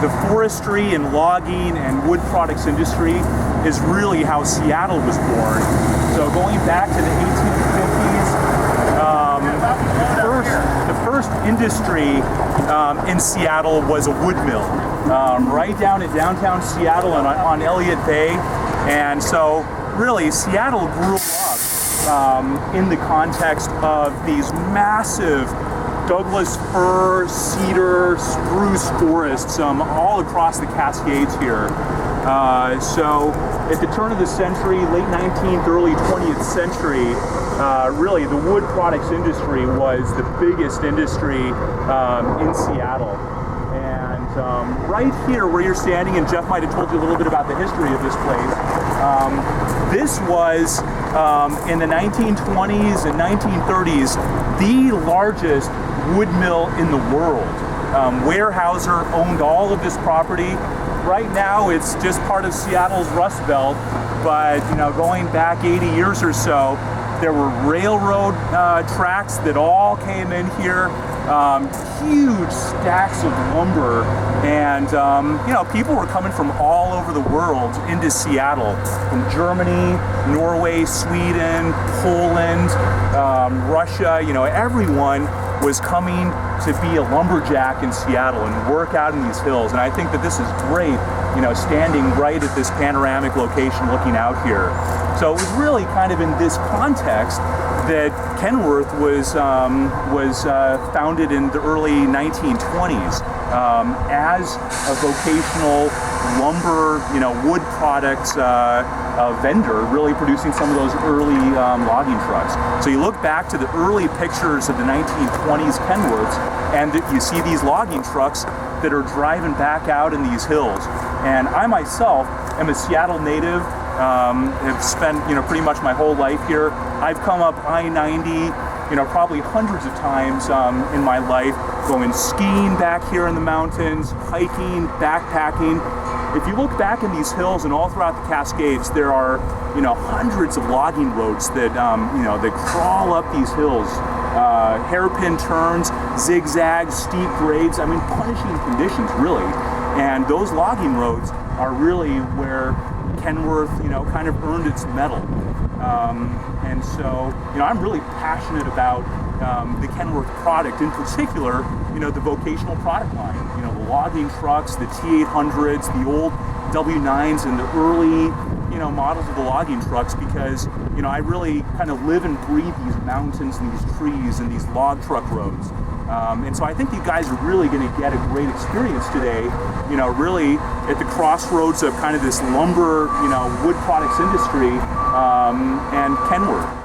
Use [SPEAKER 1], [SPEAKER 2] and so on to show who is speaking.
[SPEAKER 1] the forestry and logging and wood products industry is really how Seattle was born. So going back to the 1850s, the first industry in Seattle was a wood mill, right down in downtown Seattle and on Elliott Bay. And so really Seattle grew up in the context of these massive Douglas fir, cedar, spruce forests all across the Cascades here. So at the turn of the century, late 19th, early 20th century, really the wood products industry was the biggest industry in Seattle. And right here where you're standing, and Jeff might have told you a little bit about the history of this place, this was in the 1920s and 1930s the largest wood mill in the world. Weyerhaeuser owned all of this property. Right now it's just part of Seattle's Rust Belt, but going back 80 years or so, there were railroad tracks that all came in here, huge stacks of lumber, and people were coming from all over the world into Seattle, from Germany, Norway, Sweden, Poland, Russia. Everyone was coming to be a lumberjack in Seattle and work out in these hills. And I think that this is great, standing right at this panoramic location looking out here. So it was really kind of in this context that Kenworth was founded in the early 1920s as a vocational lumber, wood products vendor, really producing some of those early logging trucks. So you look back to the early pictures of the 1920s Kenworths, and you see these logging trucks that are driving back out in these hills. And I myself am a Seattle native. Have spent pretty much my whole life here. I've come up I-90 probably hundreds of times in my life, going skiing back here in the mountains, hiking, backpacking. If you look back in these hills and all throughout the Cascades, there are hundreds of logging roads that that crawl up these hills, hairpin turns, zigzags, steep grades. I mean, punishing conditions really. And those logging roads are really where Kenworth, kind of earned its medal. And so, I'm really passionate about the Kenworth product, in particular, the vocational product line. The logging trucks, the T800s, the old W9s, and the early, models of the logging trucks, because, I really kind of live and breathe these mountains and these trees and these log truck roads. And so I think you guys are really going to get a great experience today, really at the crossroads of kind of this lumber, wood products industry and Kenworth.